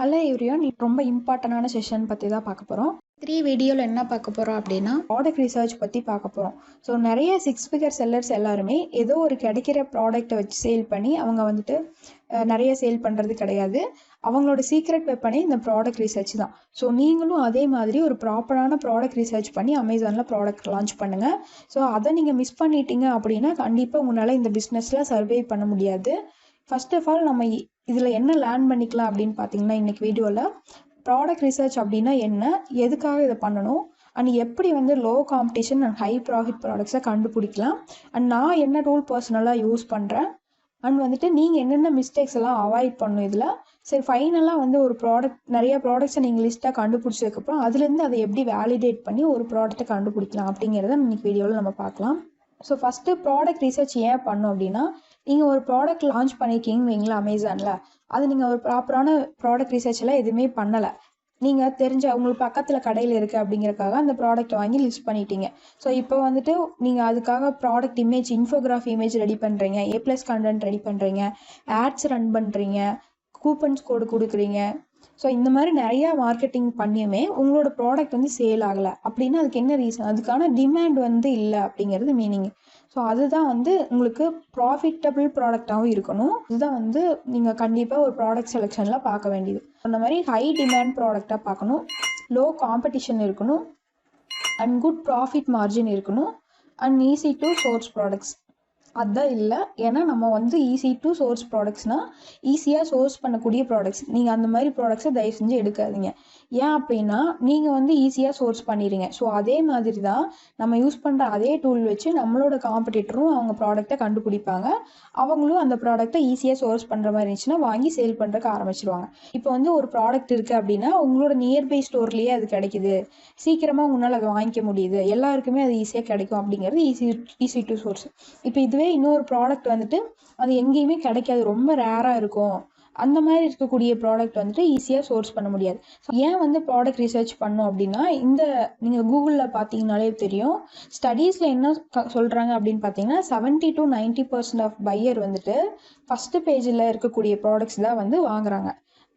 Hello everyone, ரொம்ப இம்பார்ட்டண்டான session பற்றி தான் பார்க்க போகிறோம். 3 வீடியோவில் என்ன பார்க்க போகிறோம் அப்படின்னா, ப்ராடக்ட் ரிசர்ச் பற்றி பார்க்க போகிறோம். ஸோ நிறைய 6 ஃபிகர் செல்லர்ஸ் எல்லாருமே ஏதோ ஒரு கிடைக்கிற ப்ராடக்ட்டை வச்சு சேல் பண்ணி அவங்க வந்துட்டு நிறைய சேல் பண்ணுறது கிடையாது. அவங்களோட சீக்ரெட் வெப்பனே இந்த ப்ராடக்ட் ரிசர்ச் தான். ஸோ நீங்களும் அதே மாதிரி ஒரு ப்ராப்பரான ப்ராடக்ட் ரிசர்ச் பண்ணி அமேசானில் ப்ராடக்ட் லான்ச் பண்ணுங்கள். ஸோ அதை நீங்கள் மிஸ் பண்ணிட்டீங்க அப்படின்னா கண்டிப்பாக உங்களால் இந்த பிஸ்னஸில் சர்வே பண்ண முடியாது. ஃபர்ஸ்ட் ஆஃப் ஆல் நம்ம இதில் என்ன லேர்ன் பண்ணிக்கலாம் அப்படின்னு பார்த்தீங்கன்னா, இன்றைக்கி வீடியோவில் ப்ராடக்ட் ரிசர்ச் அப்படின்னா என்ன, எதுக்காக இதை பண்ணணும், அண்ட் எப்படி வந்து low competition and high profit ப்ராடக்ட்ஸை கண்டுபிடிக்கலாம், அண்ட் நான் என்ன டூல் பர்சனலாக யூஸ் பண்ணுறேன், அண்ட் வந்துட்டு நீங்கள் என்னென்ன மிஸ்டேக்ஸ் எல்லாம் அவாய்ட் பண்ணணும் இதில். சரி, ஃபைனலாக வந்து ஒரு நிறைய ப்ராடக்ட்ஸை நீங்கள் லிஸ்ட்டாக கண்டுபிடிச்சதுக்கப்புறம் அதுலேருந்து அதை எப்படி வேலிடேட் பண்ணி ஒரு ப்ராடக்ட்டை கண்டுபிடிக்கலாம் அப்படிங்கிறத இன்றைக்கி வீடியோவில் நம்ம பார்க்கலாம். ஸோ ஃபஸ்ட்டு ப்ராடக்ட் ரிசர்ச் ஏன் பண்ணோம் அப்படின்னா, நீங்கள் ஒரு ப்ராடக்ட் லான்ச் பண்ணியிருக்கீங்கன்னு வைங்களா அமேசானில், அது நீங்கள் ஒரு ப்ராப்பரான ப்ராடக்ட் ரிசர்ச் எல்லாம் எதுவுமே பண்ணலை. நீங்கள் தெரிஞ்ச உங்களுக்கு பக்கத்தில் கடையில் இருக்குது அப்படிங்கிறக்காக அந்த ப்ராடக்ட் வாங்கி லிஸ்ட் பண்ணிட்டீங்க. ஸோ இப்போ வந்துட்டு நீங்கள் அதுக்காக ப்ராடக்ட் இமேஜ், இன்ஃபோகிராஃபி இமேஜ் ரெடி பண்ணுறீங்க, A+ கண்டென்ட் ரெடி பண்ணுறீங்க, ஆட்ஸ் ரன் பண்ணுறீங்க, கூப்பன்ஸ் கோடு கொடுக்குறீங்க. ஸோ இந்த மாதிரி நிறையா மார்க்கெட்டிங் பண்ணியுமே உங்களோட ப்ராடக்ட் வந்து சேல் ஆகலை அப்படின்னா அதுக்கு என்ன ரீசன்? அதுக்கான டிமாண்ட் வந்து இல்லை அப்படிங்கிறது மீனிங். ஸோ அதுதான் வந்து உங்களுக்கு ப்ராஃபிட்டபிள் ப்ராடக்டாகவும் இருக்கணும். இதுதான் வந்து நீங்கள் கண்டிப்பாக ஒரு ப்ராடக்ட் செலெக்ஷனில் பார்க்க வேண்டியது. அந்த மாதிரி ஹை டிமாண்ட் ப்ராடக்டாக பார்க்கணும், லோ காம்படிஷன் இருக்கணும், அண்ட் குட் ப்ராஃபிட் மார்ஜின் இருக்கணும், and easy to source products. அதுதான் இல்லை. ஏன்னா நம்ம வந்து ஈஸி டு சோர்ஸ் ப்ராடக்ட்ஸ்னால் ஈஸியாக சோர்ஸ் பண்ணக்கூடிய ப்ராடக்ட்ஸ். நீங்கள் அந்த மாதிரி ப்ராடக்ட்ஸை தயவு செஞ்சு எடுக்காதீங்க. ஏன் அப்படின்னா நீங்கள் வந்து ஈஸியாக சோர்ஸ் பண்ணிடுறீங்க. ஸோ அதே மாதிரி தான் நம்ம யூஸ் பண்ணுற அதே டூல் வச்சு நம்மளோட காம்படிட்டரும் அவங்க ப்ராடக்டை கண்டுபிடிப்பாங்க. அவங்களும் அந்த ப்ராடக்டை ஈஸியாக சோர்ஸ் பண்ணுற மாதிரி இருந்துச்சுன்னா வாங்கி சேல் பண்ணுறதுக்கு ஆரம்பிச்சிடுவாங்க. இப்போ வந்து ஒரு ப்ராடக்ட் இருக்குது அப்படின்னா உங்களோட நியர்பை ஸ்டோர்லேயே அது கிடைக்குது, சீக்கிரமாக உங்களால் அதை வாங்கிக்க முடியுது, எல்லாருக்குமே அது ஈஸியாக கிடைக்கும் அப்படிங்கிறது ஈஸி டு சோர்ஸ். இப்போ இதுவே இன்னொரு ப்ராடக்ட் வந்துட்டு அது எங்கேயுமே கிடைக்காது, ரொம்ப ரேராக இருக்கும், அந்த மாதிரி இருக்கக்கூடிய ப்ராடக்ட் வந்துட்டு ஈஸியாக சோர்ஸ் பண்ண முடியாது. ஏன் வந்து ப்ராடக்ட் ரிசர்ச் பண்ணோம் அப்படின்னா, நீங்கள் கூகுளில் பார்த்தீங்கனாலே தெரியும், ஸ்டடீஸில் என்ன சொல்கிறாங்க அப்படின்னு பார்த்தீங்கன்னா 70 to 90% ஆஃப் பையர் வந்துட்டு ஃபஸ்ட்டு பேஜில் இருக்கக்கூடிய ப்ராடக்ட்ஸ் தான் வந்து வாங்குறாங்க.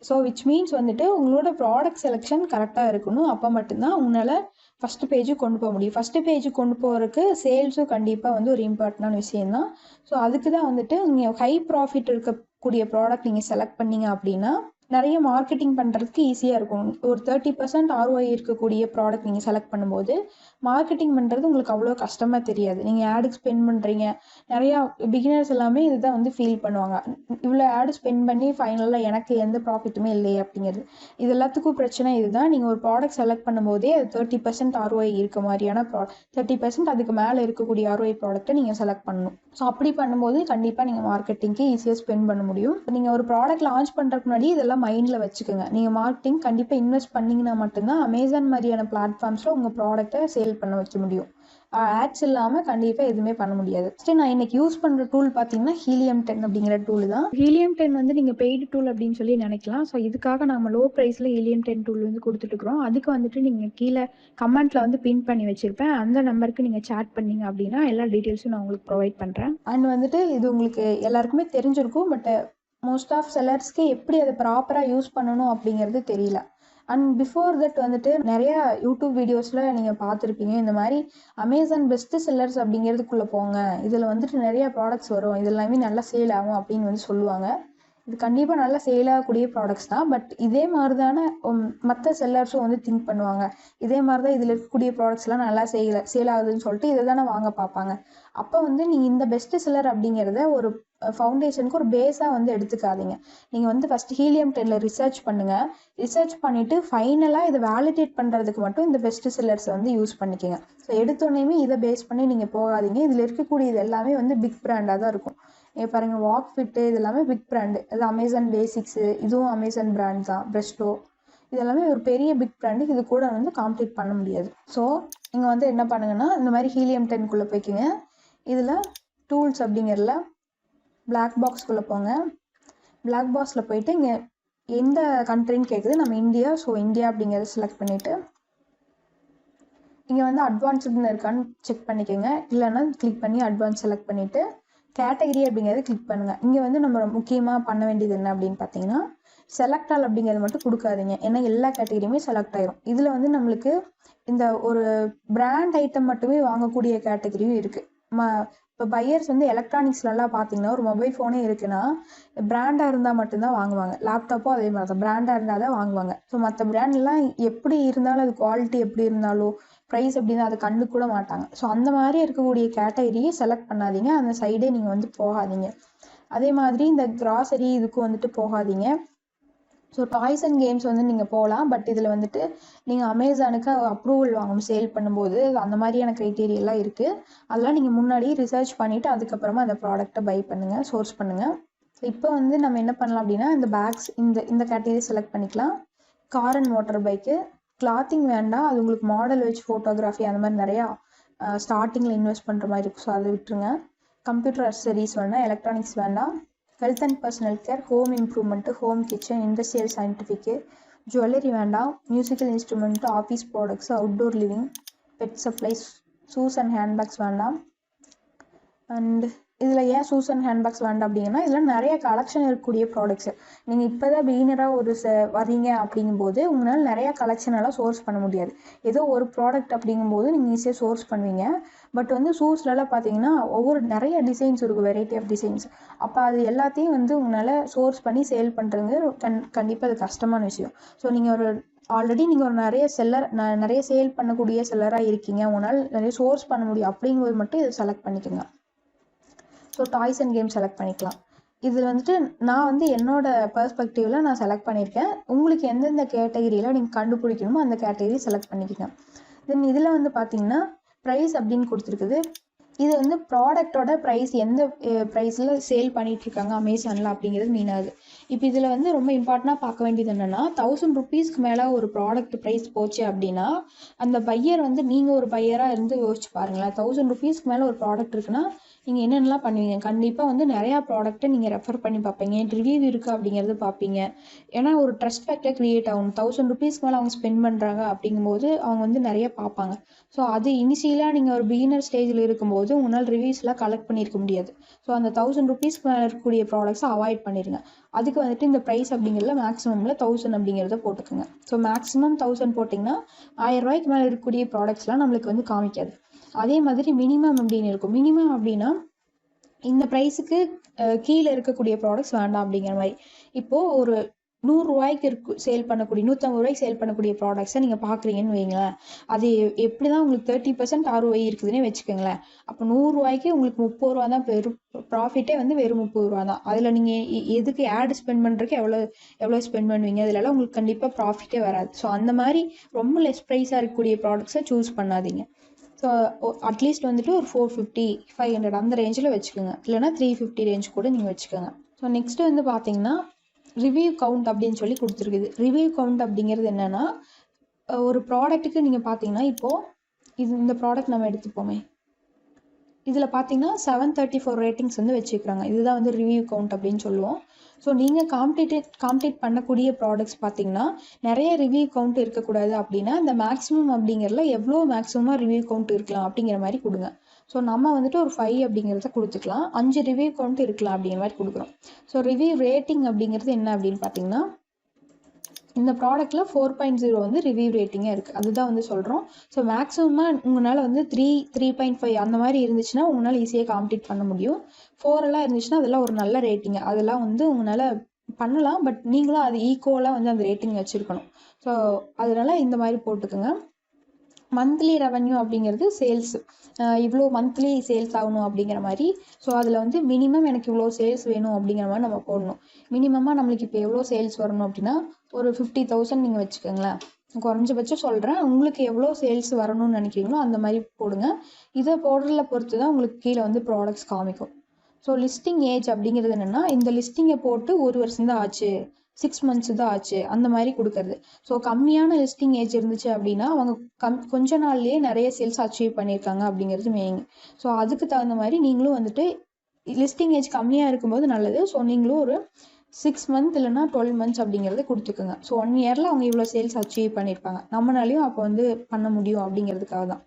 ஸோ விச் மீன்ஸ் வந்துட்டு உங்களோட ப்ராடக்ட் செலெக்ஷன் கரெக்டாக இருக்கணும். அப்போ மட்டும்தான் உங்களால் ஃபஸ்ட்டு பேஜுக்கு கொண்டு போக முடியும். ஃபஸ்ட்டு பேஜுக்கு கொண்டு போகிறதுக்கு சேல்ஸும் கண்டிப்பாக வந்து ஒரு இம்பார்ட்டண்டான விஷயந்தான். ஸோ அதுக்கு தான் வந்துட்டு நீங்கள் ஹை ப்ராஃபிட் இருக்கக்கூடிய ப்ராடக்ட் நீங்கள் செலக்ட் பண்ணீங்க அப்படின்னா நிறைய மார்க்கெட்டிங் பண்ணுறதுக்கு ஈஸியாக இருக்கும். ஒரு 30% ROI இருக்கக்கூடிய ப்ராடக்ட் நீங்கள் செலக்ட் பண்ணும்போது மார்க்கெட்டிங் பண்ணுறது உங்களுக்கு அவ்வளோ கஷ்டமாக தெரியாது. நீங்கள் ஆடுக்கு ஸ்பெண்ட் பண்ணுறீங்க, நிறையா பிகினர்ஸ் எல்லாமே இதுதான் வந்து ஃபீல் பண்ணுவாங்க, இவ்வளோ ஆடு ஸ்பெண்ட் பண்ணி ஃபைனலாக எனக்கு எந்த ப்ராஃபிட்டுமே இல்லையே அப்படிங்கிறது. இது எல்லாத்துக்கும் பிரச்சனை இதுதான். நீங்கள் ஒரு ப்ராடக்ட் செலக்ட் பண்ணும்போதே அது 30% ROI இருக்க மாதிரியான 30% அதுக்கு மேலே இருக்கக்கூடிய ROI ப்ராடக்ட்டை நீங்கள் செலக்ட் பண்ணணும். ஸோ அப்படி பண்ணும்போது கண்டிப்பாக நீங்கள் மார்க்கெட்டிங்க்கு ஈஸியாக ஸ்பெண்ட் பண்ண முடியும். நீங்கள் ஒரு ப்ராடக்ட் லான்ச் பண்ணுறதுக்கு முன்னாடி இதெல்லாம் மைண்டில் வச்சுக்கோங்க. நீங்கள் மார்க்கெட்டிங் கண்டிப்பாக இன்வெஸ்ட் பண்ணிங்கன்னா மட்டும்தான் அமேசான் மாதிரியான பிளாட்ஃபார்ம்ஸில் உங்கள் ப்ராடக்ட்டை சேல் பண்ண வைக்க முடியும். ஆட்ஸ் இல்லாமல் கண்டிப்பாக எதுவுமே பண்ண முடியாது. ஃபஸ்ட்டு நான் இன்றைக்கி யூஸ் பண்ணுற டூல் பார்த்தீங்கன்னா Helium 10 அப்படிங்கிற டூல் தான். Helium 10 வந்து நீங்கள் பெய்டு டூல் அப்படின்னு சொல்லி நினைக்கலாம். ஸோ இதுக்காக நம்ம லோ ப்ரைஸில் Helium 10 டூல் வந்து கொடுத்துட்ருக்குறோம். அதுக்கு வந்துட்டு நீங்கள் கீழே கமெண்ட்டில் வந்து பின் பண்ணி வச்சுருப்பேன், அந்த நம்பருக்கு நீங்கள் சேட் பண்ணிங்க அப்படின்னா எல்லா டீட்டெயில்ஸும் நான் உங்களுக்கு ப்ரொவைட் பண்ணுறேன். அண்ட் வந்துட்டு இது உங்களுக்கு எல்லாருக்குமே தெரிஞ்சிருக்கும், பட் மோஸ்ட் ஆஃப் செல்லர்ஸ்க்கு எப்படி அதை ப்ராப்பராக யூஸ் பண்ணணும் அப்படிங்கிறது தெரியல. அண்ட் பிஃபோர் தட் வந்துட்டு நிறையா யூடியூப் வீடியோஸில் நீங்கள் பார்த்துருப்பீங்க, இந்த மாதிரி அமேசான் பெஸ்ட்டு செல்லர்ஸ் அப்படிங்கிறதுக்குள்ளே போங்க, இதில் வந்துட்டு நிறையா ப்ராடக்ட்ஸ் வரும், இது எல்லாமே நல்லா சேல் ஆகும் அப்படின்னு வந்து சொல்லுவாங்க. இது கண்டிப்பாக நல்லா சேல் ஆகக்கூடிய ப்ராடக்ட்ஸ் தான். பட் இதே மாதிரி தானே மற்ற செல்லர்ஸும் வந்து திங்க் பண்ணுவாங்க, இதே மாதிரி தான் இதில் இருக்கக்கூடிய ப்ராடக்ட்ஸ்லாம் நல்லா சேல் ஆகுதுன்னு சொல்லிட்டு இதை தானே வாங்க பார்ப்பாங்க. அப்போ வந்து நீங்கள் இந்த பெஸ்ட்டு செல்லர் அப்படிங்கிறத ஒரு ஃபவுண்டேஷனுக்கு ஒரு பேஸாக வந்து எடுத்துக்காதீங்க. நீங்கள் வந்து ஃபஸ்ட்டு Helium 10 ரிசர்ச் பண்ணுங்கள். ரிசர்ச் பண்ணிவிட்டு ஃபைனலாக இதை வேலிடேட் பண்ணுறதுக்கு மட்டும் இந்த பெஸ்ட்டு செல்லர்ஸை வந்து யூஸ் பண்ணிக்கோங்க. ஸோ எடுத்தோடனேயுமே இதை பேஸ் பண்ணி நீங்கள் போகாதீங்க. இதில் இருக்கக்கூடிய இது எல்லாமே வந்து பிக் பிராண்டாக தான் இருக்கும். பாருங்கள், வாக் ஃபிட்டு இது எல்லாமே பிக் பிராண்டு. அது அமேசான் பேசிக்ஸு, இதுவும் அமேசான் பிராண்ட் தான். பிரஸ்டோ இது எல்லாமே ஒரு பெரிய பிக் பிராண்டு, இது கூட வந்து காம்பீட் பண்ண முடியாது. ஸோ நீங்கள் வந்து என்ன பண்ணுங்கன்னா, இந்த மாதிரி Helium 10 போய்க்குங்க. இதில் டூல்ஸ் அப்படிங்கிறதுல பிளாக் பாக்ஸ்குள்ளே போங்க. பிளாக் பாக்ஸில் போயிட்டு இங்கே எந்த கண்ட்ரின்னு கேட்குது, நம்ம இந்தியா. ஸோ இந்தியா அப்படிங்கிறத செலக்ட் பண்ணிவிட்டு இங்கே வந்து அட்வான்ஸ்டுன்னு இருக்கான்னு செக் பண்ணிக்கோங்க. இல்லைன்னா கிளிக் பண்ணி அட்வான்ஸ் செலக்ட் பண்ணிவிட்டு கேட்டகரி அப்படிங்கிறத கிளிக் பண்ணுங்கள். இங்கே வந்து நம்ம முக்கியமாக பண்ண வேண்டியது என்ன அப்படின்னு பார்த்தீங்கன்னா, செலக்ட் ஆல் அப்படிங்கிறது மட்டும் கொடுக்காதீங்க, ஏன்னா எல்லா கேட்டகரியுமே செலக்ட் ஆயிரும். இதில் வந்து நம்மளுக்கு இந்த ஒரு பிராண்ட் ஐட்டம் மட்டுமே வாங்கக்கூடிய கேட்டகரியும் இருக்குது. இப்போ பையர்ஸ் வந்து எலக்ட்ரானிக்ஸ்லலாம் பார்த்தீங்கன்னா ஒரு மொபைல் ஃபோனே இருக்குன்னா பிராண்டாக இருந்தால் மட்டும்தான் வாங்குவாங்க. லேப்டாப்பும் அதே மாதிரி தான், பிராண்டாக இருந்தால் தான் வாங்குவாங்க. ஸோ மற்ற பிராண்ட்லாம் எப்படி இருந்தாலும் அது குவாலிட்டி எப்படி இருந்தாலும் ப்ரைஸ் எப்படின்னா அதை கண்டு கூட மாட்டாங்க. ஸோ அந்த மாதிரி இருக்கக்கூடிய கேட்டகரியை செலக்ட் பண்ணாதீங்க, அந்த சைடே நீங்கள் வந்து போகாதீங்க. அதே மாதிரி இந்த கிராசரி இதுக்கும் வந்துட்டு போகாதீங்க. ஸோ டாய்ஸ் அண்ட் கேம்ஸ் வந்து நீங்கள் போகலாம், பட் இதில் வந்துட்டு நீங்கள் அமேசானுக்கு அப்ரூவல் வாங்கணும் சேல் பண்ணும்போது. அந்த மாதிரியான க்ரைட்டீரியெல்லாம் இருக்குது. அதெல்லாம் நீங்கள் முன்னாடி ரிசர்ச் பண்ணிவிட்டு அதுக்கப்புறமா அந்த ப்ராடக்ட்டை பை பண்ணுங்கள், சோர்ஸ் பண்ணுங்கள். இப்போ வந்து நம்ம என்ன பண்ணலாம் அப்படின்னா இந்த பேக்ஸ் இந்த கேட்டகரி செலக்ட் பண்ணிக்கலாம். Car and motor bike, clothing வேண்டாம், அது உங்களுக்கு மாடல் வச்சு ஃபோட்டோகிராஃபி அந்த மாதிரி நிறையா ஸ்டார்டிங்கில் இன்வெஸ்ட் பண்ணுற மாதிரி இருக்கும். ஸோ அதை விட்டுருங்க. கம்ப்யூட்டர் அக்சசரிஸ் வேண்டாம், எலக்ட்ரானிக்ஸ் வேண்டாம். Health and personal care, home improvement, home kitchen, industrial scientific, jewellery வேண்டாம், musical instrument, office products, outdoor living, pet supplies, shoes and handbags வேண்டாம். அண்ட் இதில் ஏன் ஷூஸ் அண்ட் ஹேண்ட்பேக்ஸ் வேண்டாம் அப்படிங்கன்னா இதில் நிறைய கலெக்ஷன் இருக்கக்கூடிய ப்ராடக்ட்ஸு. நீங்கள் இப்போ தான் பிகினராக ஒரு வரீங்க அப்படிங்கும்போது உங்களால் நிறையா கலெக்ஷனெல்லாம் சோர்ஸ் பண்ண முடியாது. ஏதோ ஒரு ப்ராடக்ட் அப்படிங்கும்போது நீங்கள் ஈஸியாக சோர்ஸ் பண்ணுவீங்க. பட் வந்து ஷூஸ்லலாம் பார்த்தீங்கன்னா நிறைய டிசைன்ஸ் இருக்கும், வெரைட்டி ஆஃப் டிசைன்ஸ். அப்போ அது எல்லாத்தையும் வந்து உங்களால் சோர்ஸ் பண்ணி சேல் பண்ணுறது கண்டிப்பாக அது கஷ்டமான விஷயம். ஸோ நீங்கள் ஆல்ரெடி நீங்கள் ஒரு நிறைய சேல் பண்ணக்கூடிய செல்லராக இருக்கீங்க, உங்களால் நிறைய சோர்ஸ் பண்ண முடியும் அப்படிங்கும்போது மட்டும் இதை செலக்ட் பண்ணிக்கோங்க. So toys and game select பண்ணிக்கலாம். இதில் வந்துட்டு நான் வந்து என்னோட பெர்ஸ்பெக்டிவில் நான் செலக்ட் பண்ணியிருக்கேன். உங்களுக்கு எந்தெந்த கேட்டகரியில் நீங்கள் கண்டுபிடிக்கணுமோ அந்த கேட்டகரி செலக்ட் பண்ணிக்கோங்க. தென் இதில் வந்து பார்த்தீங்கன்னா ப்ரைஸ் அப்படின்னு கொடுத்துருக்குது. இது வந்து ப்ராடக்டோட ப்ரைஸ் எந்த ப்ரைஸில் சேல் பண்ணிகிட்ருக்காங்க அமேசானில் அப்படிங்கிறது மீன் ஆகுது. இப்போ இதில் வந்து ரொம்ப இம்பார்ட்டண்ட்டாக பார்க்க வேண்டியது என்னென்னா 1000 ருபீஸ்க்கு மேலே ஒரு ப்ராடக்ட் ப்ரைஸ் போச்சு அப்படின்னா அந்த பையர் வந்து நீங்கள் ஒரு பையராக இருந்து யோசிச்சு பாருங்களேன். 1000 ருபீஸ்க்கு மேலே ஒரு ப்ராடக்ட் இருக்குன்னா நீங்கள் என்னென்னலாம் பண்ணுவீங்க? கண்டிப்பாக வந்து நிறையா ப்ராடக்ட்டை நீங்கள் ரெஃபர் பண்ணி பார்ப்பீங்க, ரிவ்யூ இருக்குது அப்படிங்கிறது பார்ப்பீங்க. ஏன்னா ஒரு ட்ரஸ்ட் ஃபேக்டர் க்ரியேட் ஆகும். 1000 ருபீஸ்க்கு மேலே அவங்க ஸ்பெண்ட் பண்ணுறாங்க அப்படிங்கும்போது அவங்க வந்து நிறைய பார்ப்பாங்க. ஸோ அது இனிஷியலாக நீங்கள் ஒரு பிகினர் ஸ்டேஜில் இருக்கும்போது உங்களால் ரிவ்யூஸ்லாம் கலெக்ட் பண்ணியிருக்க முடியாது. ஸோ அந்த 1000 ருபீஸ்க்கு மேலே இருக்கக்கூடிய ப்ராடக்ட்ஸை அவாய்ட் பண்ணிடுங்க. அதுக்கு வந்துட்டு இந்த ப்ரைஸ் அப்படிங்கிறதுல மேக்ஸிமமில் 1000 அப்படிங்கிறத போட்டுக்கோங்க. ஸோ மேக்ஸிமம் 1000 போட்டிங்கன்னா 1000 ரூபாய்க்கு மேலே இருக்கக்கூடிய ப்ராடக்ட்ஸ்லாம் நம்மளுக்கு வந்து காமிக்காது. அதே மாதிரி மினிமம் அப்படின்னு இருக்கும். மினிமம் அப்படின்னா இந்த ப்ரைஸுக்கு கீழே இருக்கக்கூடிய ப்ராடக்ட்ஸ் வேண்டாம் அப்படிங்கிற மாதிரி. இப்போது ஒரு 100 ரூபாய்க்கு சேல் பண்ணக்கூடிய 150 ரூபாய்க்கு சேல் பண்ணக்கூடிய ப்ராடக்ட்ஸை நீங்கள் பார்க்குறீங்கன்னு வைங்களேன். அது எப்படி தான் உங்களுக்கு 30% ROI இருக்குதுன்னே வச்சுக்கோங்களேன். அப்போ 100 ரூபாய்க்கு உங்களுக்கு 30 ரூபா தான் ப்ராஃபிட்டே வந்து வெறும் 30 ரூபா தான். அதில் நீங்கள் எதுக்கு ஆட் ஸ்பெண்ட் பண்ணுறதுக்கு எவ்வளோ ஸ்பெண்ட் பண்ணுவீங்க? அதிலலாம் உங்களுக்கு கண்டிப்பாக ப்ராஃபிட்டே வராது. ஸோ அந்த மாதிரி ரொம்ப லெஸ் ப்ரைஸாக இருக்கக்கூடிய ப்ராடக்ட்ஸை சூஸ் பண்ணாதீங்க. ஸோ அட்லீஸ்ட் வந்துட்டு ஒரு 450 500 அந்த ரேஞ்சில் வச்சுக்கோங்க, இல்லைனா 350 ரேஞ்ச் கூட நீங்கள் வச்சுக்கோங்க. ஸோ நெக்ஸ்ட்டு வந்து பார்த்தீங்கன்னா ரிவ்யூ கவுண்ட் அப்படின்னு சொல்லி கொடுத்துருக்குது. ரிவ்யூ கவுண்ட் அப்படிங்கிறது என்னென்னா ஒரு ப்ராடக்ட்டுக்கு நீங்கள் பார்த்தீங்கன்னா இப்போது இந்த ப்ராடக்ட் நம்ம எடுத்துப்போமே, இதில் பார்த்தீங்கன்னா 734 ரேட்டிங்ஸ் வந்து வச்சுக்கிறாங்க. இதுதான் வந்து ரிவ்யூ கவுண்ட் அப்படின்னு சொல்லுவோம். ஸோ நீங்கள் காம்பீட் பண்ணக்கூடிய ப்ராடக்ட்ஸ் பார்த்தீங்கன்னா நிறைய ரிவ்யூ கவுண்ட் இருக்கக்கூடாது அப்படின்னா இந்த மேக்ஸிமம் அப்படிங்கிறதுல எவ்வளோ மேக்ஸிமமாக ரிவ்யூ கவுண்ட் இருக்கலாம் அப்படிங்கிற மாதிரி கொடுங்க. ஸோ நம்ம வந்துட்டு ஒரு 5 அப்படிங்கிறத கொடுத்துக்கலாம், 5 ரிவ்யூ கவுண்ட் இருக்கலாம் அப்படிங்கிற மாதிரி கொடுக்குறோம். ஸோ ரிவ்யூ ரேட்டிங் அப்படிங்கிறது என்ன அப்படின்னு பார்த்தீங்கன்னா இந்த ப்ராடக்ட்டில் 4.0 வந்து ரிவ்யூ ரேட்டிங்காக இருக்குது, அதுதான் வந்து சொல்கிறோம். ஸோ மேக்ஸிமமாக உங்களால் வந்து 3.5 அந்த மாதிரி இருந்துச்சுன்னா உங்களால் ஈஸியாக காம்பீட் பண்ண முடியும். 4 எல்லாம் இருந்துச்சுன்னா அதெல்லாம் ஒரு நல்ல ரேட்டிங், அதெல்லாம் வந்து உங்களால் பண்ணலாம். பட் நீங்களும் அது ஈக்குவலாக வந்து அந்த ரேட்டிங் வச்சுருக்கணும். ஸோ அதனால் இந்த மாதிரி போட்டுக்கோங்க. மந்த்லி ரெவன்யூ அப்படிங்கிறது சேல்ஸ், இவ்வளோ மந்த்லி சேல்ஸ் ஆகணும் அப்படிங்கிற மாதிரி. ஸோ அதில் வந்து மினிமம் எனக்கு இவ்வளோ சேல்ஸ் வேணும் அப்படிங்கிற மாதிரி நம்ம போடணும். மினிமமாக நம்மளுக்கு இப்போ எவ்வளோ சேல்ஸ் வரணும் அப்படின்னா ஒரு 50,000 நீங்கள் வச்சுக்கோங்களேன். குறைஞ்சபட்சம் சொல்கிறேன், உங்களுக்கு எவ்வளோ சேல்ஸ் வரணும்னு நினைக்கிறீங்களோ அந்த மாதிரி போடுங்க. இதை போடுறத பொறுத்து தான் உங்களுக்கு கீழே வந்து ப்ராடக்ட்ஸ் காமிக்கும். ஸோ லிஸ்டிங் ஏஜ் அப்படிங்கிறது என்னென்னா இந்த லிஸ்டிங்கை போட்டு 1 வருஷம் தான் ஆச்சு, 6 months தான் ஆச்சு அந்த மாதிரி கொடுக்கறது. ஸோ கம்மியான லிஸ்டிங் ஏஜ் இருந்துச்சு அப்படின்னா அவங்க கொஞ்ச நாள்லேயே நிறைய சேல்ஸ் அச்சீவ் பண்ணியிருக்காங்க அப்படிங்கிறது மெயின். ஸோ அதுக்கு தகுந்த மாதிரி நீங்களும் வந்துட்டு லிஸ்டிங் ஏஜ் கம்மியாக இருக்கும்போது நல்லது. ஸோ நீங்களும் ஒரு 6 months இல்லைனா 12 months அப்படிங்கிறது கொடுத்துக்குங்க. ஸோ 1 yearல அவங்க இவ்வளோ சேல்ஸ் அச்சீவ் பண்ணியிருப்பாங்க, நம்மளாலையும் அப்போ வந்து பண்ண முடியும் அப்படிங்கிறதுக்காக தான்.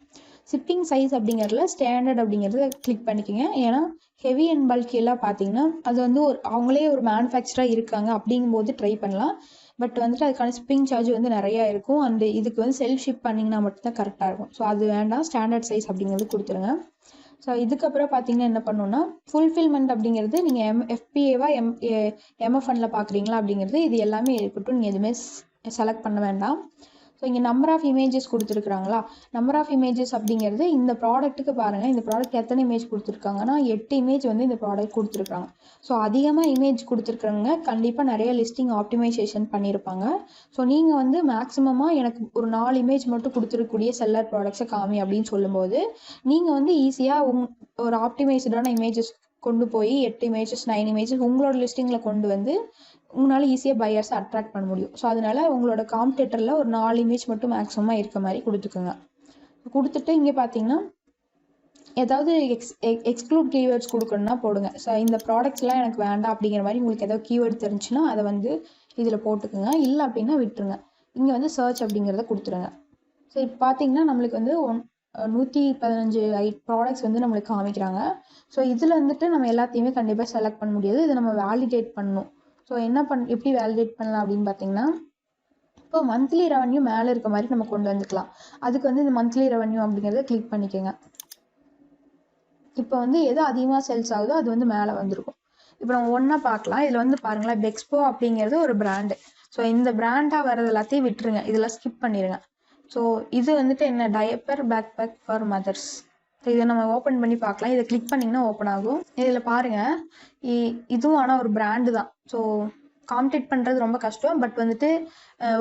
ஷிப்பிங் சைஸ் அப்படிங்கிறதுல ஸ்டாண்டர்ட் அப்படிங்கிறத கிளிக் பண்ணிக்கோங்க. ஏன்னா ஹெவி அண்ட் பல்கி எல்லாம் பார்த்தீங்கன்னா அது வந்து அவங்களே ஒரு மேனுஃபேக்சராக இருக்காங்க அப்படிங்கும்போது ட்ரை பண்ணலாம். பட் வந்துட்டு அதுக்கான ஷிப்பிங் சார்ஜ் வந்து நிறையா இருக்கும். அந்த இதுக்கு வந்து செல்ஃப் ஷிப் பண்ணிங்கன்னா மட்டும்தான் கரெக்டாக இருக்கும். ஸோ அது வேண்டாம், ஸ்டாண்டர்ட் சைஸ் அப்படிங்கிறது கொடுத்துருங்க. ஸோ இதுக்கப்புறம் பார்த்தீங்கன்னா என்ன பண்ணணும்னா ஃபுல்ஃபில்மெண்ட் அப்படிங்கிறது நீங்கள் எஃபிஏவா எம்எஃப்என்ல பார்க்குறீங்களா அப்படிங்கிறது இது எல்லாமே இருக்கட்டும். நீங்கள் எதுவுமே செலக்ட் பண்ண வேண்டாம். ஸோ இங்கே நம்பர் ஆஃப் இமேஜஸ் கொடுத்துருக்குறாங்களா, நம்பர் ஆஃப் இமேஜஸ் அப்படிங்கிறது இந்த ப்ராடக்ட்டுக்கு பாருங்கள். இந்த ப்ராடக்ட் எத்தனை இமேஜ் கொடுத்துருக்காங்கன்னா 8 இமேஜ் வந்து இந்த ப்ராடக்ட் கொடுத்துருக்காங்க. ஸோ அதிகமாக இமேஜ் கொடுத்துருக்குறவங்க கண்டிப்பாக நிறைய லிஸ்டிங் ஆப்டிமைசேஷன் பண்ணியிருப்பாங்க. ஸோ நீங்கள் வந்து மேக்ஸிமமாக எனக்கு ஒரு 4 இமேஜ் மட்டும் கொடுத்துருக்கக்கூடிய செல்லர் ப்ராடக்ட்ஸை காமி அப்படின்னு சொல்லும்போது நீங்கள் வந்து ஈஸியாக ஒரு ஆப்டிமைஸ்டான இமேஜஸ் கொண்டு போய் 8 இமேஜஸ் 9 இமேஜஸ் உங்களோட லிஸ்டிங்கில் கொண்டு வந்து உங்களால் ஈஸியாக பையர்ஸை அட்ராக்ட் பண்ண முடியும். ஸோ அதனால் உங்களோட காம்படிட்டரில் ஒரு 4 இமேஜ் மட்டும் மேக்ஸிமமாக இருக்க மாதிரி கொடுத்துக்கோங்க. கொடுத்துட்டு இங்கே பார்த்தீங்கன்னா ஏதாவது எக்ஸ்க்ளூட் கீவேர்ட்ஸ் கொடுக்கணுன்னா போடுங்க. ஸோ இந்த ப்ராடக்ட்ஸ்லாம் எனக்கு வேண்டாம் அப்படிங்கிற மாதிரி உங்களுக்கு ஏதாவது கீவேர்ட் தெரிஞ்சுன்னா அதை வந்து இதில் போட்டுக்கோங்க. இல்லை அப்படின்னா விட்டுருங்க. இங்கே வந்து சர்ச் அப்படிங்கிறத கொடுத்துருங்க. ஸோ இப்போ பார்த்தீங்கன்னா நம்மளுக்கு வந்து 115 ப்ராடக்ட்ஸ் வந்து நம்மளுக்கு காமிக்கிறாங்க. ஸோ இதில் வந்துட்டு நம்ம எல்லாத்தையுமே கண்டிப்பாக செலக்ட் பண்ண முடியாது. இதை நம்ம வேலிடேட் பண்ணணும். ஸோ எப்படி வேலிடேட் பண்ணலாம் அப்படின்னு பார்த்தீங்கன்னா இப்போ மந்த்லி ரெவன்யூ மேலே இருக்க மாதிரி நம்ம கொண்டு வந்துக்கலாம். அதுக்கு வந்து இந்த மந்த்லி ரெவன்யூ அப்படிங்கிறத கிளிக் பண்ணிக்கோங்க. இப்போ வந்து எது அதிகமாக சேல்ஸ் ஆகுதோ அது வந்து மேலே வந்திருக்கும். இப்போ நம்ம ஒன்றா பார்க்கலாம். இதில் வந்து பாருங்களேன், இப்போ எக்ஸ்போ அப்படிங்கிறது ஒரு பிராண்டு. ஸோ இந்த பிராண்டாக வர்றது எல்லாத்தையும் விட்டுருங்க, இதெல்லாம் ஸ்கிப் பண்ணிடுங்க. ஸோ இது வந்துட்டு என்ன, diaper bag pack for mothers. இதை நம்ம ஓப்பன் பண்ணி பார்க்கலாம். இதை கிளிக் பண்ணிங்கன்னா ஓப்பன் ஆகும். இதில் பாருங்கள், இதுவும் ஆனால் ஒரு பிராண்டு தான். ஸோ காம்பீட் பண்ணுறது ரொம்ப கஷ்டம். பட் வந்துட்டு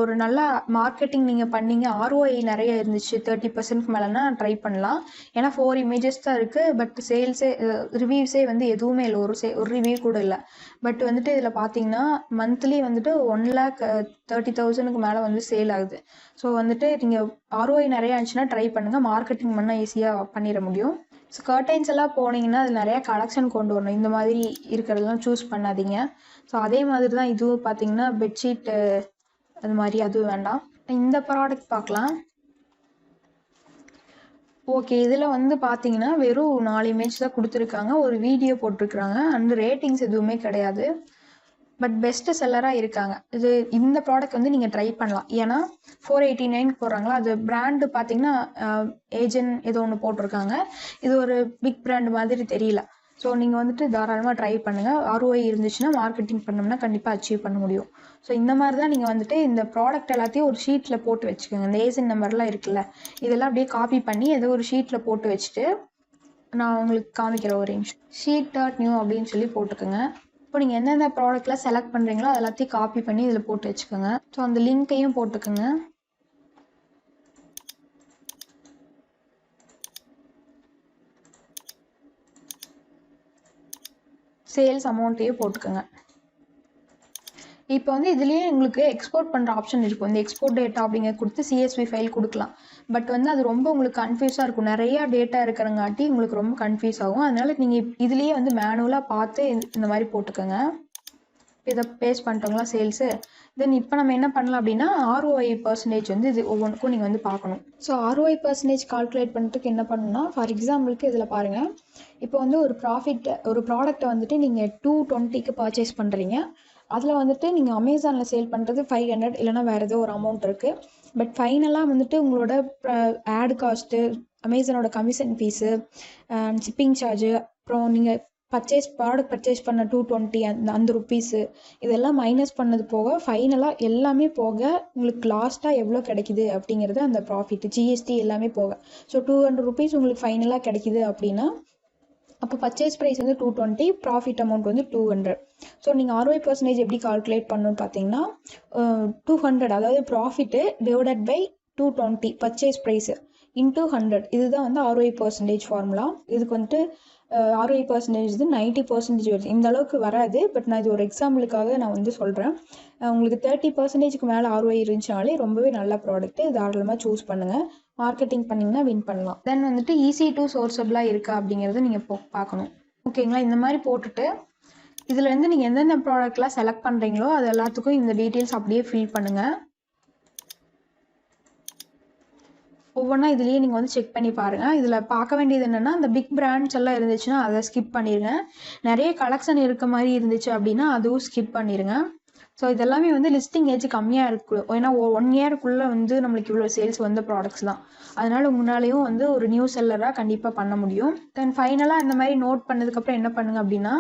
ஒரு நல்ல மார்க்கெட்டிங் நீங்கள் பண்ணீங்க, ROI நிறைய இருந்துச்சு 30% மேலேனா ட்ரை பண்ணலாம். ஏன்னா 4 இமேஜஸ் தான் இருக்குது. பட் சேல்ஸே ரிவ்யூஸே வந்து எதுவுமே இல்லை, ஒரு ரிவ்யூ கூட இல்லை. பட் வந்துட்டு இதில் பார்த்தீங்கன்னா மந்த்லி வந்துட்டு 1,30,000 மேலே வந்து சேல் ஆகுது. ஸோ வந்துட்டு நீங்கள் ROI நிறையா இருந்துச்சுன்னா ட்ரை பண்ணுங்கள். மார்க்கெட்டிங் பண்ணால் ஈஸியாக பண்ணிட முடியும். ஸோ கர்டைன்ஸ் எல்லாம் போனீங்கன்னா அது நிறையா கலெக்ஷன் கொண்டு வரணும். இந்த மாதிரி இருக்கிறதெல்லாம் சூஸ் பண்ணாதீங்க. ஸோ அதே மாதிரி தான் இதுவும் பார்த்தீங்கன்னா பெட்ஷீட்டு அது மாதிரி அதுவும் வேண்டாம். இந்த ப்ராடக்ட் பார்க்கலாம். ஓகே, இதில் வந்து பார்த்தீங்கன்னா வெறும் 4 இமேஜ் தான் கொடுத்துருக்காங்க, ஒரு வீடியோ போட்டிருக்கிறாங்க, அண்ட் ரேட்டிங்ஸ் எதுவுமே கிடையாது. பட் பெஸ்ட் செல்லராக இருக்காங்க. இந்த ப்ராடக்ட் வந்து நீங்கள் ட்ரை பண்ணலாம். ஏன்னா 489 போடுறாங்களா, அது பிராண்டு பார்த்தீங்கன்னா ஏஜென்ட் ஏதோ ஒன்று போட்டிருக்காங்க. இது ஒரு பிக் பிராண்ட் மாதிரி தெரியல. ஸோ நீங்கள் வந்துட்டு தாராளமாக ட்ரை பண்ணுங்கள். ROI இருந்துச்சுன்னா மார்க்கெட்டிங் பண்ணோம்னா கண்டிப்பாக அச்சீவ் பண்ண முடியும். ஸோ இந்த மாதிரி தான் நீங்கள் வந்துட்டு இந்த ப்ராடக்ட் எல்லாத்தையும் ஒரு ஷீட்டில் போட்டு வச்சுக்கோங்க. இந்த ஏஜென்ட் நம்பர்லாம் இருக்குல்ல, இதெல்லாம் அப்படியே காப்பி பண்ணி ஏதோ ஒரு ஷீட்டில் போட்டு வச்சுட்டு நான் உங்களுக்கு காமிக்கிறேன் ஒரு நிமிஷம். sheet.new அப்படின்னு சொல்லி போட்டுக்கோங்க. இப்போ நீங்கள் எந்தெந்த ப்ராடக்ட்லாம் செலக்ட் பண்ணுறீங்களோ அது எல்லாத்தையும் காப்பி பண்ணி இதில் போட்டு வச்சுக்கோங்க. ஸோ அந்த லிங்க்கையும் போட்டுக்கோங்க. சேல்ஸ் அமௌண்ட்டையும் போட்டுக்கோங்க. இப்போ வந்து இதுலேயே உங்களுக்கு எக்ஸ்போர்ட் பண்ணுற ஆப்ஷன் இருக்கும். இந்த எக்ஸ்போர்ட் டேட்டா அப்படிங்கிறது கொடுத்து CSV ஃபைல் கொடுக்கலாம். பட் வந்து அது ரொம்ப உங்களுக்கு கன்ஃபியூஸாக இருக்கும். நிறையா டேட்டா இருக்கிறங்காட்டி உங்களுக்கு ரொம்ப கன்ஃபியூஸ் ஆகும். அதனால் நீங்கள் இதுலேயே வந்து மேனுவலாக பார்த்து இந்த மாதிரி போட்டுக்கோங்க. இதை பேஸ் பண்ணிட்டோங்களா சேல்ஸு. தென் இப்போ நம்ம என்ன பண்ணலாம் அப்படின்னா ROI பர்சன்டேஜ் வந்து இது ஒவ்வொன்றுக்கும் நீங்கள் வந்து பார்க்கணும். ஸோ ROI பர்சன்டேஜ் கால்குலேட் பண்ணுறதுக்கு என்ன பண்ணணும்னா, ஃபார் எக்ஸாம்பிளுக்கு இதில் பாருங்கள், இப்போ வந்து ஒரு ப்ராடக்ட்டை வந்துட்டு நீங்கள் 220க்கு பர்ச்சேஸ் பண்ணுறீங்க. அதில் வந்துட்டு நீங்கள் அமேசானில் சேல் பண்ணுறது 500 இல்லைனா வேறு ஏதோ ஒரு அமௌண்ட் இருக்குது. பட் ஃபைனலாக வந்துட்டு உங்களோட ஆட் காஸ்ட்டு, அமேசானோட கமிஷன் ஃபீஸு, ஷிப்பிங் சார்ஜு, அப்புறம் நீங்கள் ப்ராடக்ட் பர்ச்சேஸ் பண்ண 220 அந்த ருப்பீஸு இதெல்லாம் மைனஸ் பண்ணது போக ஃபைனலாக எல்லாமே போக உங்களுக்கு லாஸ்ட்டாக எவ்வளோ கிடைக்குது அப்படிங்கிறது அந்த ப்ராஃபிட், GST எல்லாமே போக. ஸோ 200 ருப்பீஸ் உங்களுக்கு ஃபைனலாக கிடைக்குது அப்படின்னா அப்போ பர்ச்சேஸ் ப்ரைஸ் வந்து 220, ப்ராஃபிட் அமௌண்ட் வந்து 200. ஸோ நீங்கள் ROI பர்சன்டேஜ் எப்படி கால்குலேட் பண்ணணும்னு பார்த்தீங்கன்னா 200, அதாவது profit divided by 220 purchase price into 100. இதுதான் வந்து ROI பர்சன்டேஜ் ஃபார்முலா. இதுக்கு வந்துட்டு ROI பர்சன்டேஜ் வந்து 90% வருது. இந்த அளவுக்கு வராது. பட் நான் இது ஒரு எக்ஸாம்பிளுக்காக நான் வந்து சொல்கிறேன். உங்களுக்கு 30%க்கு மேலே ROI இருந்துச்சுனாலே ரொம்பவே நல்ல ப்ராடக்ட்டு, தாராளமாக சூஸ் பண்ணுங்கள். மார்க்கெட்டிங் பண்ணிங்கன்னா வின் பண்ணலாம். தென் வந்துட்டு ஈஸி டு சோர்ஸபிளாக இருக்கா அப்படிங்கிறத நீங்கள் பார்க்கணும். ஓகேங்களா, இந்த மாதிரி போட்டுட்டு இதுலேருந்து நீங்கள் எந்தெந்த ப்ராடக்ட்லாம் செலக்ட் பண்ணுறீங்களோ அது எல்லாத்துக்கும் இந்த டீட்டெயில்ஸ் அப்படியே ஃபில் பண்ணுங்கள். ஒவ்வொன்றா இதுலேயே நீங்கள் வந்து செக் பண்ணி பாருங்கள். இதில் பார்க்க வேண்டியது என்னென்னா, அந்த பிக் பிராண்ட்ஸ் எல்லாம் இருந்துச்சுன்னா அதை ஸ்கிப் பண்ணிடுங்க. நிறைய கலெக்ஷன் இருக்க மாதிரி இருந்துச்சு அப்படின்னா அதுவும் ஸ்கிப் பண்ணிடுங்க. ஸோ இதெல்லாமே வந்து லிஸ்டிங் ஏஜ் கம்மியாக இருக்குது. ஏன்னா 1 இயருக்குள்ளே வந்து நம்மளுக்கு இவ்வளோ சேல்ஸ் வந்த ப்ராடக்ட்ஸ் தான். அதனால் உங்களாலேயும் வந்து ஒரு நியூ செல்லராக கண்டிப்பாக பண்ண முடியும். தென் ஃபைனலாக இந்த மாதிரி நோட் பண்ணதுக்கப்புறம் என்ன பண்ணுங்க அப்படின்னா,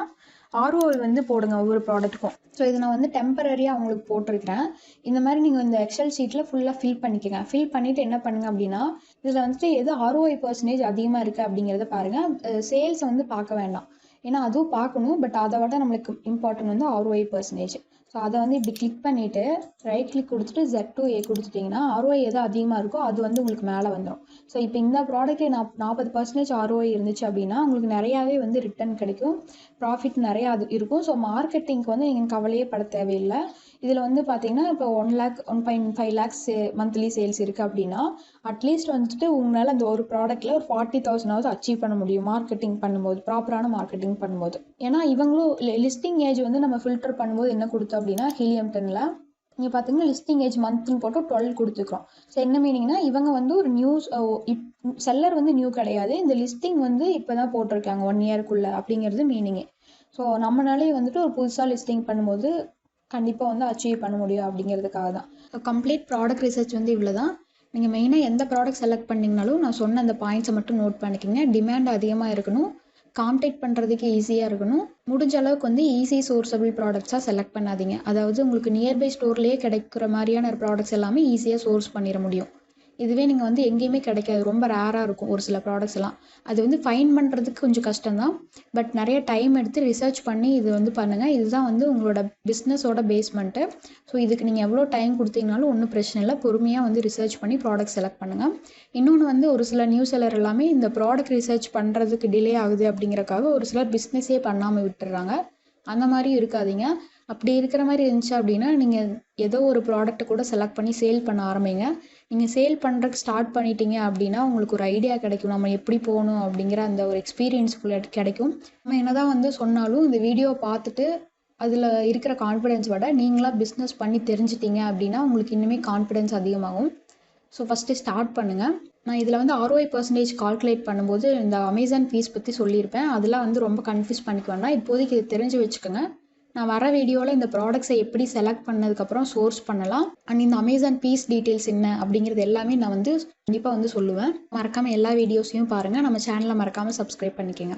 ROI வந்து போடுங்க ஒவ்வொரு ப்ராடக்ட்டுக்கும். ஸோ இதை நான் வந்து டெம்பரரியாக உங்களுக்கு போட்டிருக்கிறேன். இந்த மாதிரி நீங்கள் இந்த எக்ஸல் ஷீட்டில் ஃபுல்லாக ஃபில் பண்ணிக்கோங்க. ஃபில் பண்ணிவிட்டு என்ன பண்ணுங்க அப்படின்னா, இதில் வந்துட்டு எது ROI % அதிகமாக இருக்குது அப்படிங்கிறத பாருங்கள். சேல்ஸை வந்து பார்க்க வேண்டாம், ஏன்னா அதுவும் பார்க்கணும். பட் அதை விட நம்மளுக்கு இம்பார்ட்டன்ட் வந்து ROI %. ஸோ அதை வந்து இப்படி கிளிக் பண்ணிவிட்டு ரைட் கிளிக் கொடுத்துட்டு Z2A கொடுத்துட்டிங்கன்னா ROI எது அதிகமாக இருக்கோ அது வந்து உங்களுக்கு மேலே வந்துடும். ஸோ இப்போ இந்த ப்ராடக்ட்டே 40% ROI இருந்துச்சு அப்படின்னா உங்களுக்கு நிறையாவே வந்து ரிட்டர்ன் கிடைக்கும், ப்ராஃபிட் நிறையா அது இருக்கும். ஸோ மார்க்கெட்டிங்க்கு வந்து நீங்கள் கவலையே பட தேவையில்லை. இதில் வந்து பார்த்தீங்கன்னா இப்போ 1 lakh 1.5 lakhs மந்த்லி சேல்ஸ் இருக்குது அப்படின்னா அட்லீஸ்ட் வந்துட்டு உங்களால் அந்த ஒரு ப்ராடக்ட்டில் ஒரு 40,000 அச்சீவ் பண்ண முடியும் மார்க்கெட்டிங் பண்ணும்போது, ப்ராப்பரான மார்க்கெட்டிங் பண்ணும்போது. ஏன்னா இவங்களும் லிஸ்டிங் ஏஜ் வந்து நம்ம ஃபில்டர் பண்ணும்போது என்ன கொடுத்தோம் அப்படின்னா ஹீலியம் 10ல் நீங்கள் பார்த்தீங்கன்னா லிஸ்டிங் ஏஜ் மந்த்னு போட்டு 12 கொடுத்துக்கிறோம். ஸோ என்ன மீனிங்னா இவங்க வந்து ஒரு நியூஸ் செல்லர் வந்து நியூ கிடையாது, இந்த லிஸ்டிங் வந்து இப்போ தான் போட்டிருக்காங்க 1 இயருக்குள்ளே அப்படிங்கிறது மீனிங்கு. ஸோ நம்மளாலே வந்துட்டு ஒரு புதுசாக லிஸ்டிங் பண்ணும்போது கண்டிப்பாக வந்து அச்சீவ் பண்ண முடியும் அப்படிங்கிறதுக்காக தான். ஸோ கம்ப்ளீட் ப்ராடக்ட் ரிசர்ச் வந்து இவ்வளோ தான். நீங்கள் மெயினாக எந்த ப்ராடக்ட் செலக்ட் பண்ணிங்கனாலும் நான் சொன்ன அந்த பாயிண்ட்ஸை மட்டும் நோட் பண்ணிக்கோங்க. டிமாண்ட் அதிகமாக இருக்கணும், காம்பேட் பண்ணுறதுக்கு ஈஸியாக இருக்கணும், முடிஞ்ச அளவுக்கு வந்து ஈஸி சோர்ஸபிள் ப்ராடக்ட்ஸாக செலக்ட் பண்ணாதீங்க. அதாவது உங்களுக்கு நியர்பை ஸ்டோர்லேயே கிடைக்கிற மாதிரியான ப்ராடக்ட்ஸ் எல்லாமே ஈஸியாக சோர்ஸ் பண்ணிட முடியும். இதுவே நீங்கள் வந்து எங்கேயுமே கிடைக்காது, ரொம்ப ரேராக இருக்கும் ஒரு சில ப்ராடக்ட்ஸ் எல்லாம். அது வந்து ஃபைன் பண்ணுறதுக்கு கொஞ்சம் கஷ்டம்தான், பட் நிறைய டைம் எடுத்து ரிசர்ச் பண்ணி இது வந்து பண்ணுங்கள். இதுதான் வந்து உங்களோட பிஸ்னஸோட பேஸ்மெண்ட்டு. ஸோ இதுக்கு நீங்கள் எவ்வளோ டைம் கொடுத்தீங்கனாலும் ஒன்றும் பிரச்சனை இல்லை, பொறுமையாக வந்து ரிசர்ச் பண்ணி ப்ராடக்ட் செலக்ட் பண்ணுங்கள். இன்னொன்று வந்து ஒரு சில நியூ செல்லர் எல்லாமே இந்த ப்ராடக்ட் ரிசர்ச் பண்ணுறதுக்கு டிலே ஆகுது அப்படிங்கிறக்காக ஒரு சிலர் பிஸ்னஸே பண்ணாமல் விட்டுறாங்க. அந்த மாதிரி இருக்காதீங்க. அப்படி இருக்கிற மாதிரி இருந்துச்சு அப்படின்னா நீங்கள் ஏதோ ஒரு ப்ராடக்ட்டை கூட செலக்ட் பண்ணி சேல் பண்ண ஆரம்பிங்க. நீங்கள் சேல் பண்ணுறதுக்கு ஸ்டார்ட் பண்ணிட்டீங்க அப்படின்னா உங்களுக்கு ஒரு ஐடியா கிடைக்கும், நம்ம எப்படி போகணும் அப்படிங்கிற அந்த ஒரு எக்ஸ்பீரியன்ஸ்ஃபுல் கிடைக்கும். நம்ம என்ன தான் வந்து சொன்னாலும் இந்த வீடியோவை பார்த்துட்டு அதில் இருக்கிற கான்ஃபிடென்ஸ் விட நீங்களாக பிஸ்னஸ் பண்ணி தெரிஞ்சிட்டிங்க அப்படின்னா உங்களுக்கு இன்னுமே கான்ஃபிடென்ஸ் அதிகமாகும். ஸோ ஃபஸ்ட்டு ஸ்டார்ட் பண்ணுங்கள். நான் இதில் வந்து ROI % கால்குலேட் பண்ணும்போது இந்த அமேசான் ஃபீஸ் பற்றி சொல்லியிருப்பேன். அதெல்லாம் வந்து ரொம்ப கன்ஃபியூஸ் பண்ணிக்க வேண்டாம், இப்போதைக்கு இது தெரிஞ்சு வச்சுக்கோங்க. நான் வர வீடியோவில் இந்த ப்ராடக்ட்ஸை எப்படி செலக்ட் பண்ணதுக்கப்புறம் சோர்ஸ் பண்ணலாம் அண்ட் இந்த அமேசான் ஃபீஸ் டீட்டெயில்ஸ் என்ன அப்படிங்கிறது எல்லாமே நான் வந்து கண்டிப்பாக வந்து சொல்லுவேன். மறக்காமல் எல்லா வீடியோஸையும் பாருங்கள். நம்ம சேனலை மறக்காமல் சப்ஸ்கிரைப் பண்ணிக்கோங்க.